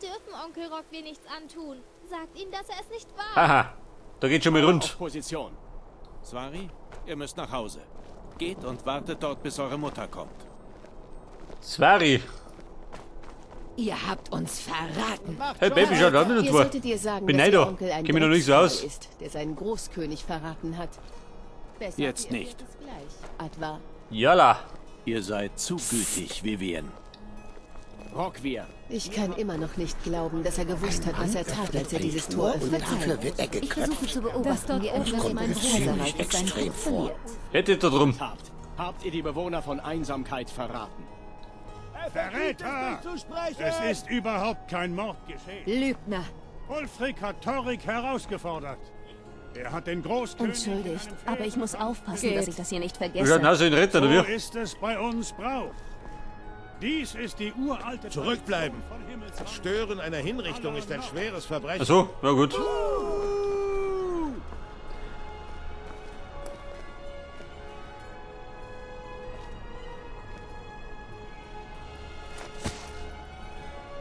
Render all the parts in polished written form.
dürfen Onkel Rockwir nichts antun. Sagt ihm, dass er es nicht war. Haha, da geht schon mal rund. Auf Position. Svari, ihr müsst nach Hause. Geht und wartet dort, bis eure Mutter kommt. Svari. Ihr habt uns verraten. Hey Baby, schau da nicht Ihr vor. solltet ihr sagen, Bin dass Neido. ihr Onkel ein Kenn mich noch nicht so Dreckskerl aus. ist, der seinen Großkönig verraten hat. Besser Jetzt ihr nicht. erklärt es gleich, Advar. Jalla. Ihr seid zu gütig, Vivien. Rockwir, Ich kann immer noch nicht glauben, dass er gewusst hat, was er tat, als er dieses Tor öffnete. Dafür wird er Ich versuche geköpft. zu beobachten, wie etwas mein Bruder ziemlich sein extrem Buch vor. verliert. Hättet da drum. habt ihr die Bewohner von Einsamkeit verraten? Verräter! Es ist überhaupt kein Mord geschehen. Lügner. Ulfric hat Torrik herausgefordert. Er hat den Großkönig... Entschuldigt, aber ich muss aufpassen, Geht. dass ich das hier nicht Du schaut vergesse. aus wie ein Retter, So oder wie? ist es bei uns Brauch. Dies ist die uralte... Zurückbleiben. Tradition von Himmelsrand. Stören einer Hinrichtung ist ein schweres Verbrechen. Achso, na gut.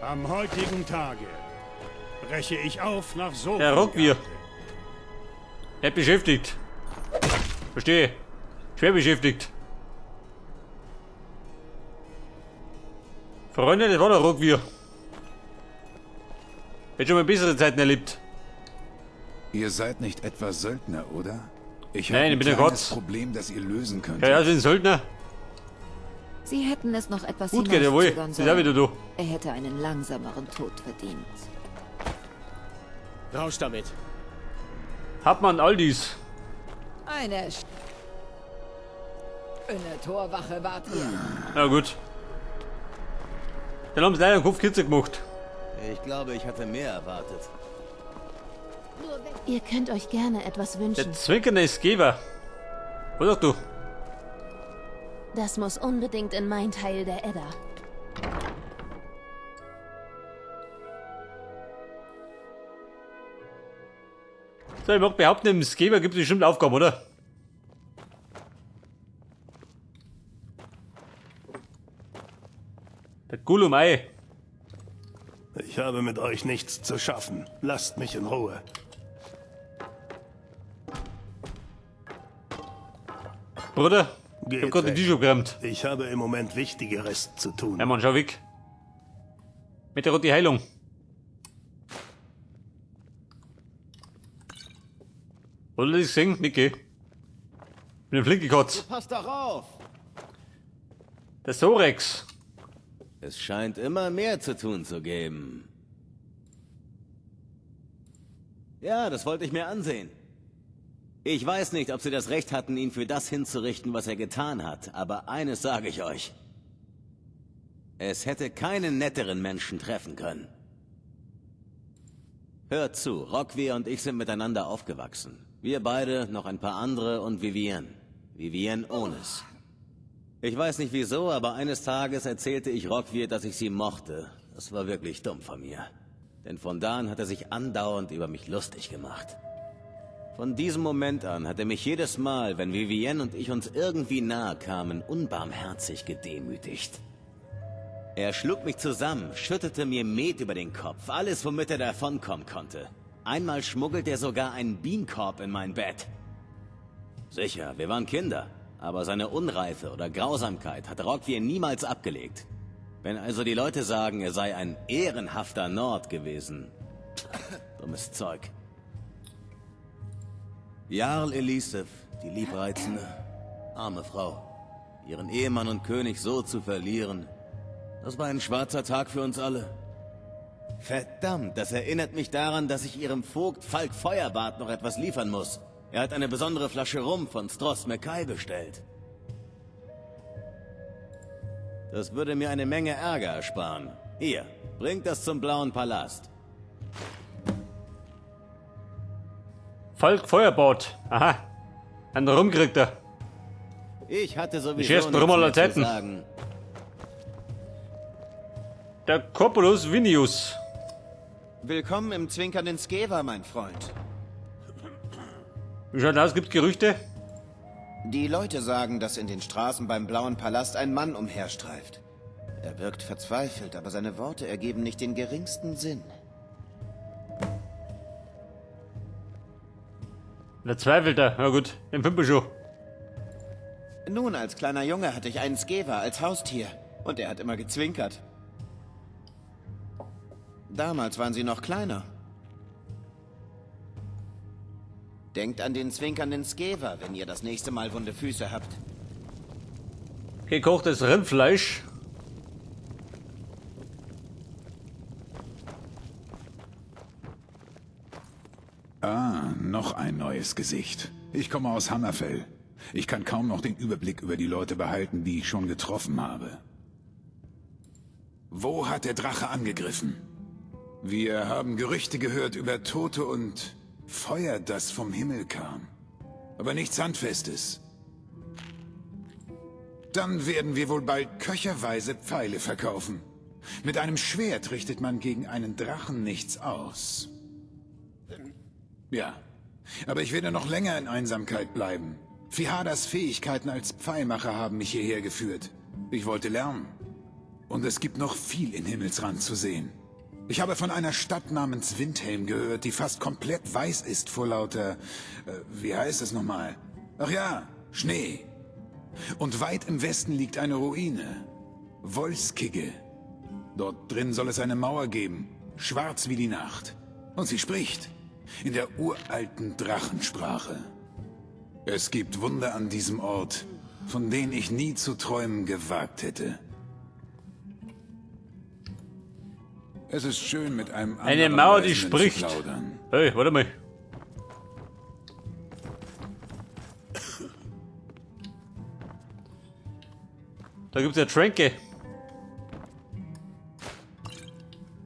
Am heutigen Tage breche ich auf nach so. Herr Rockwir. Er hat beschäftigt. Verstehe. Schwer beschäftigt. Freunde, das war der Rockwir. Hätte schon mal bessere Zeiten erlebt. Ihr seid nicht etwa Söldner, oder? Ich Nein, habe ich ein bin der kleines Gott. Problem, das ihr lösen könnt. Ja, also ein Söldner. Sie hätten es noch etwas Gut geht, jawohl. hinauszögern Das ist auch wieder sollen. du. Er hätte einen langsameren Tod verdient. Raus damit. Hat man all dies. Eine schöne Torwache wart ihr. Na gut. Dann haben sie leider den Kopf kürzer gemacht. Ich glaube, ich hatte mehr erwartet. Nur wenn Ihr könnt euch gerne etwas wünschen. Der zwinkernde Geber. Was sagst du? Das muss unbedingt in mein Teil der Edda. So, ich mag behaupten, im Geber gibt es bestimmt Aufgaben, oder? Der Gulum-Ei. Ich habe mit euch nichts zu schaffen. Lasst mich in Ruhe. Bruder, ich Geht hab gerade den weg. Tisch abgeräumt. Ich habe im Moment Wichtigeres zu tun. Ja, Mann, schau weg. Mit der roten Heilung. Wollt ihr das sehen? Mickey. Bin ein flinke Kotz. Passt doch auf! Der Sorex. Es scheint immer mehr zu tun zu geben. Ja, das wollte ich mir ansehen. Ich weiß nicht, ob sie das Recht hatten, ihn für das hinzurichten, was er getan hat, aber eines sage ich euch. Es hätte keinen netteren Menschen treffen können. Hört zu, Rockwir und ich sind miteinander aufgewachsen. Wir beide, noch ein paar andere und Vivien. Vivien Onis. Ich weiß nicht wieso, aber eines Tages erzählte ich Rockwir, dass ich sie mochte. Das war wirklich dumm von mir. Denn von da an hat er sich andauernd über mich lustig gemacht. Von diesem Moment an hat er mich jedes Mal, wenn Vivien und ich uns irgendwie nahe kamen, unbarmherzig gedemütigt. Er schlug mich zusammen, schüttete mir Met über den Kopf, alles womit er davonkommen konnte. Einmal schmuggelte er sogar einen Bienenkorb in mein Bett. Sicher, wir waren Kinder, aber seine Unreife oder Grausamkeit hat Rockwir niemals abgelegt. Wenn also die Leute sagen, er sei ein ehrenhafter Nord gewesen, dummes Zeug. Jarl Elisef, die liebreizende, arme Frau. Ihren Ehemann und König so zu verlieren, das war ein schwarzer Tag für uns alle. Verdammt, das erinnert mich daran, dass ich ihrem Vogt Falk Feuerbart noch etwas liefern muss. Er hat eine besondere Flasche Rum von Stross Mackay bestellt. Das würde mir eine Menge Ärger ersparen. Hier, bringt das zum Blauen Palast. Falk Feuerbord. Aha. Einen rumkriegt er. Ich hatte Ich sowieso erst nichts Brummer mehr zu Lazetten. sagen. Der Corpulus Vinius. Willkommen im zwinkernden Skeva, mein Freund. Wie schaut aus? Gibt's Gerüchte? Die Leute sagen, dass in den Straßen beim Blauen Palast ein Mann umherstreift. Er wirkt verzweifelt, aber seine Worte ergeben nicht den geringsten Sinn. Verzweifelter, na gut, im Pimpelschuh. Nun, als kleiner Junge hatte ich einen Skeva als Haustier. Und er hat immer gezwinkert. Damals waren sie noch kleiner. Denkt an den zwinkernden Skeva, wenn ihr das nächste Mal wunde Füße habt. Gekochtes Rindfleisch. Ah, noch ein neues Gesicht. Ich komme aus Hammerfell. Ich kann kaum noch den Überblick über die Leute behalten, die ich schon getroffen habe. Wo hat der Drache angegriffen? Wir haben Gerüchte gehört über Tote und Feuer, das vom Himmel kam. Aber nichts Handfestes. Dann werden wir wohl bald köcherweise Pfeile verkaufen. Mit einem Schwert richtet man gegen einen Drachen nichts aus. Ja, aber ich werde noch länger in Einsamkeit bleiben. Fihadas Fähigkeiten als Pfeilmacher haben mich hierher geführt. Ich wollte lernen. Und es gibt noch viel in Himmelsrand zu sehen. Ich habe von einer Stadt namens Windhelm gehört, die fast komplett weiß ist vor lauter... wie heißt es nochmal? Ach ja, Schnee. Und weit im Westen liegt eine Ruine. Wolskigge. Dort drin soll es eine Mauer geben, schwarz wie die Nacht. Und sie spricht in der uralten Drachensprache. Es gibt Wunder an diesem Ort, von denen ich nie zu träumen gewagt hätte. Es ist schön, mit einem anderen Eine Mauer, die Reisenden spricht. zu plaudern. Hey, warte mal. Da gibt's ja Tränke.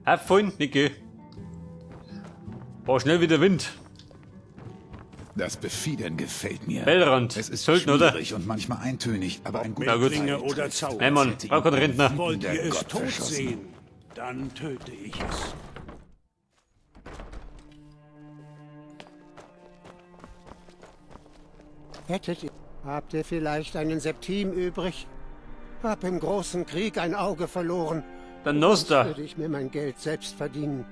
Abfallen, Nicke. War schnell wie der Wind. Das Befiedern gefällt mir. Bellrand. Es ist Sollten, oder? schwierig und manchmal eintönig, aber ein Na guter gut. Ringe oder Zauber. Hey Mann, braucht kein Rentner. Wollt Der ihr es Gott tot verschossen. sehen? Dann töte ich es. Habt ihr vielleicht einen Septim übrig? Hab im großen Krieg ein Auge verloren. Der Noster. Würde ich mir mein Geld selbst verdienen.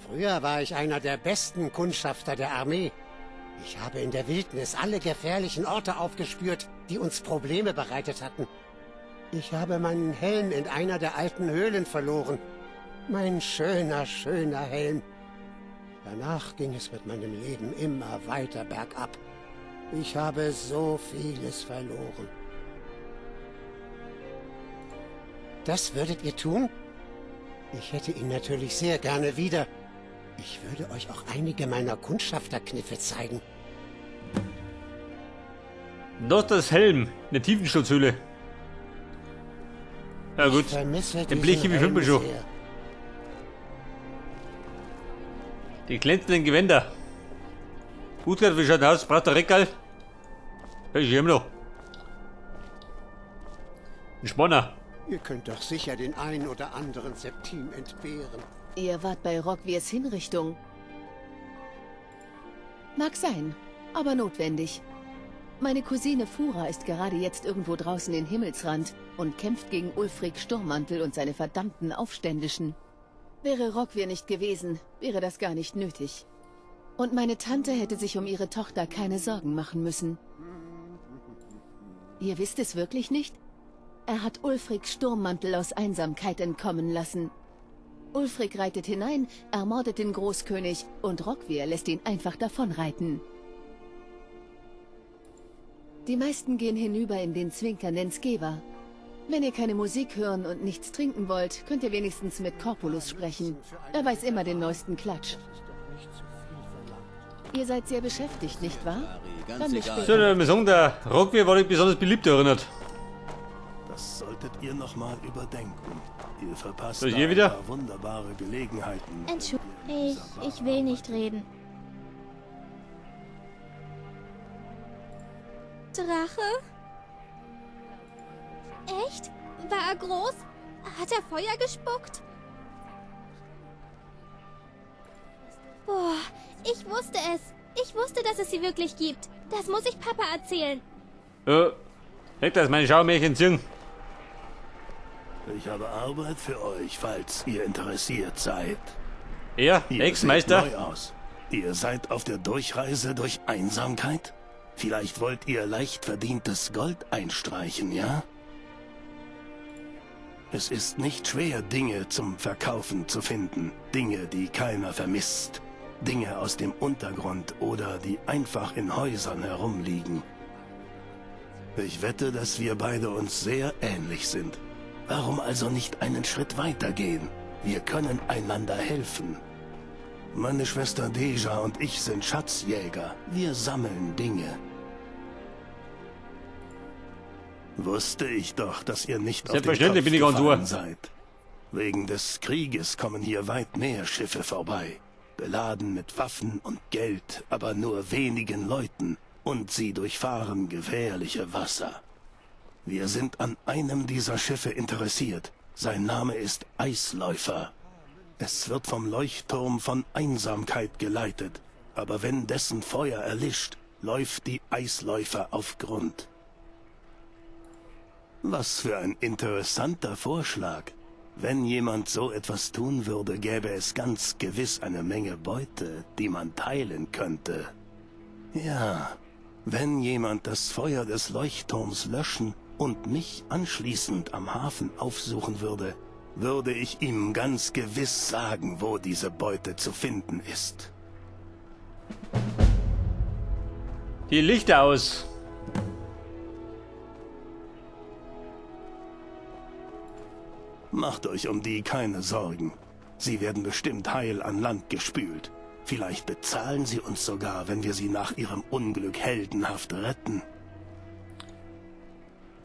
Früher war ich einer der besten Kundschafter der Armee. Ich habe in der Wildnis alle gefährlichen Orte aufgespürt, die uns Probleme bereitet hatten. Ich habe meinen Helm in einer der alten Höhlen verloren. Mein schöner, schöner Helm. Danach ging es mit meinem Leben immer weiter bergab. Ich habe so vieles verloren. Das würdet ihr tun? Ich hätte ihn natürlich sehr gerne wieder. Ich würde euch auch einige meiner Kundschafterkniffe zeigen. Nosters Helm. Eine Tiefenschutzhülle. Ja gut. Ich vermisse Den diesen Bleche wie Helm Pimpelschuh. sehr. Die glänzenden Gewänder. Utgard, wie schaut aus? Braucht der Reckal? Ja, ich noch. Ein Spanner. Ihr könnt doch sicher den einen oder anderen Septim entbehren. Ihr wart bei Rockviers Hinrichtung. Mag sein, aber notwendig. Meine Cousine Fura ist gerade jetzt irgendwo draußen in Himmelsrand und kämpft gegen Ulfric Sturmmantel und seine verdammten Aufständischen. Wäre Rockvier nicht gewesen, wäre das gar nicht nötig. Und meine Tante hätte sich um ihre Tochter keine Sorgen machen müssen. Ihr wisst es wirklich nicht? Er hat Ulfric Sturmmantel aus Einsamkeit entkommen lassen. Ulfric reitet hinein, ermordet den Großkönig und Rockvier lässt ihn einfach davonreiten. Die meisten gehen hinüber in den zwinkernden Skeva. Wenn ihr keine Musik hören und nichts trinken wollt, könnt ihr wenigstens mit Corpulus sprechen. Er weiß immer den neuesten Klatsch. Ihr seid sehr beschäftigt, nicht wahr? Ganz Dann bis egal. So, der Maison, der Rockvier war nicht besonders beliebt erinnert. Das solltet ihr nochmal überdenken. Ihr verpasst So, da hier ein wieder? paar wunderbare Gelegenheiten. Entschuldigung, ich will nicht reden. Drache? Echt? War er groß? Hat er Feuer gespuckt? Boah, ich wusste es. Ich wusste, dass es sie wirklich gibt. Das muss ich Papa erzählen. Weg das, meine Schaumärchen singen. Ich habe Arbeit für euch, falls ihr interessiert seid. Er, Ihr Ex-Meister. seht neu aus. Ihr seid auf der Durchreise durch Einsamkeit? Vielleicht wollt ihr leicht verdientes Gold einstreichen, ja? Es ist nicht schwer, Dinge zum Verkaufen zu finden. Dinge, die keiner vermisst. Dinge aus dem Untergrund oder die einfach in Häusern herumliegen. Ich wette, dass wir beide uns sehr ähnlich sind. Warum also nicht einen Schritt weiter gehen? Wir können einander helfen. Meine Schwester Deja und ich sind Schatzjäger. Wir sammeln Dinge. Wusste ich doch, dass ihr nicht auf den Kopf Selbstverständlich bin ich ganz gefallen ohr. seid. Wegen des Krieges kommen hier weit mehr Schiffe vorbei. Beladen mit Waffen und Geld, aber nur wenigen Leuten. Und sie durchfahren gefährliche Wasser. Wir sind an einem dieser Schiffe interessiert. Sein Name ist Eisläufer. Es wird vom Leuchtturm von Einsamkeit geleitet. Aber wenn dessen Feuer erlischt, läuft die Eisläufer auf Grund. Was für ein interessanter Vorschlag. Wenn jemand so etwas tun würde, gäbe es ganz gewiss eine Menge Beute, die man teilen könnte. Ja, wenn jemand das Feuer des Leuchtturms löschen und mich anschließend am Hafen aufsuchen würde, würde ich ihm ganz gewiss sagen, wo diese Beute zu finden ist. Die Lichter aus. Macht euch um die keine Sorgen. Sie werden bestimmt heil an Land gespült. Vielleicht bezahlen sie uns sogar, wenn wir sie nach ihrem Unglück heldenhaft retten.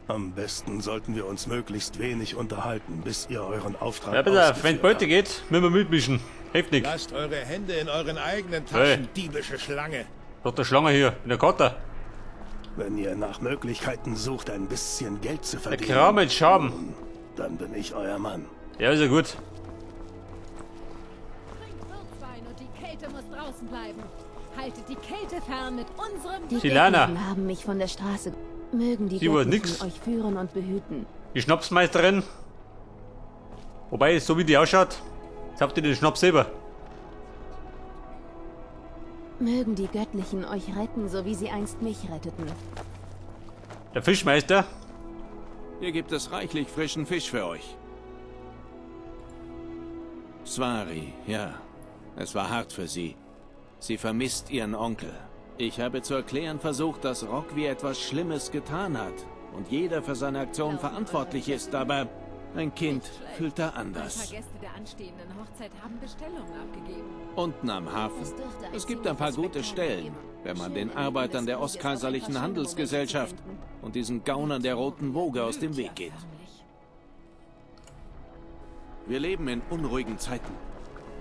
Am besten sollten wir uns möglichst wenig unterhalten, bis ihr euren Auftrag Ja, bitte, ausgeführt wenn Beute habt. geht, müssen wir mitmischen. Hilft nix. Lasst eure Hände in euren eigenen Hey. Taschen, diebische Schlange. Doch der Schlange hier, in der Kater. Wenn ihr nach Möglichkeiten sucht, ein bisschen Geld zu Der verdienen, Kram mit Schaben. dann bin ich euer Mann. Ja, ist ja gut. Wirtswein und die Kälte muss draußen bleiben. Haltet die Kälte fern mit unserem... Die Silana. Göttlichen haben mich von der Straße... Mögen die Sie wurde Göttlichen nix. euch führen und behüten. Die Schnapsmeisterin. Wobei, so wie die ausschaut, jetzt habt ihr den Schnaps selber. Mögen die Göttlichen euch retten, so wie sie einst mich retteten. Der Fischmeister. Hier gibt es reichlich frischen Fisch für euch. Swari, ja. Es war hart für sie. Sie vermisst ihren Onkel. Ich habe zu erklären versucht, dass Rockvi etwas Schlimmes getan hat und jeder für seine Aktion verantwortlich ist, aber ein Kind fühlt da Ein paar anders. Gäste der anstehenden Hochzeit haben Bestellungen abgegeben. Unten am Hafen. Es gibt ein paar gute Stellen, wenn man den Arbeitern der Ostkaiserlichen Handelsgesellschaft und diesen Gaunern der Roten Woge aus dem Weg geht. Wir leben in unruhigen Zeiten.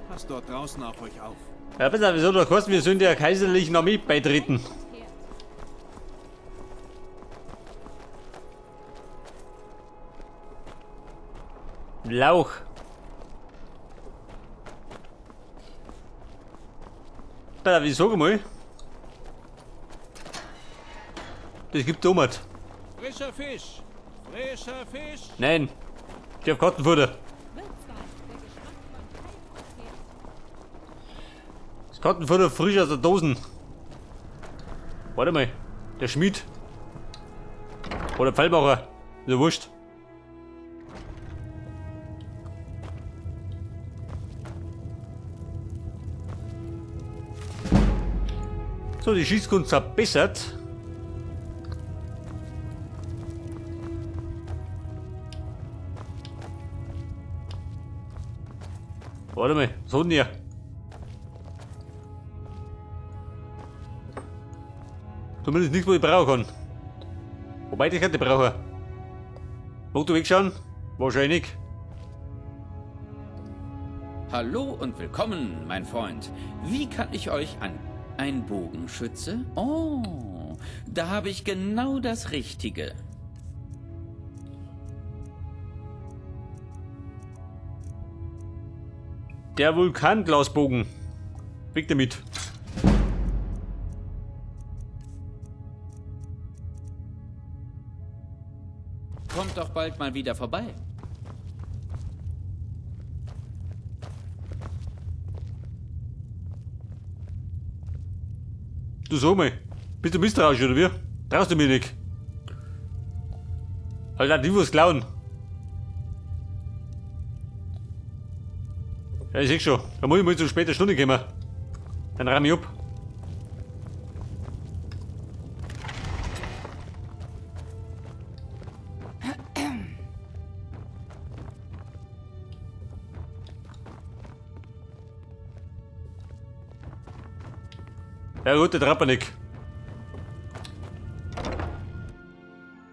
Passt dort draußen auf euch auf. Ja, bitte, wieso der Kosten? Wir sind der kaiserlichen Armee beitreten. Lauch. Bitte, wieso mal? Das gibt Tomat. Frischer Fisch! Frischer Fisch! Nein. Ich hab Kartenfutter. Das Kartenfutter frisch aus der Dosen. Warte mal. Der Schmied. Oder Pfeilmacher. Ist ja wurscht. So, die Schießkunst verbessert. Warte mal, was hat denn hier? Zumindest nichts, was ich brauchen kann. Wobei ich hätte brauchen. Wollt ihr wegschauen? Wahrscheinlich. Hallo und willkommen, mein Freund. Wie kann ich euch an... Ein Bogenschütze? Oh, da habe ich genau das Richtige. Der Vulkanglasbogen. Weg damit. Kommt doch bald mal wieder vorbei. Du sag mal. Bist du misstrauisch oder wie? Traust du mir nicht? Alter, die was klauen. Ja, ich seh schon. Da muss ich mal zu später Stunde kommen. Dann ramm ich ab. Ja gut, der Trappernick.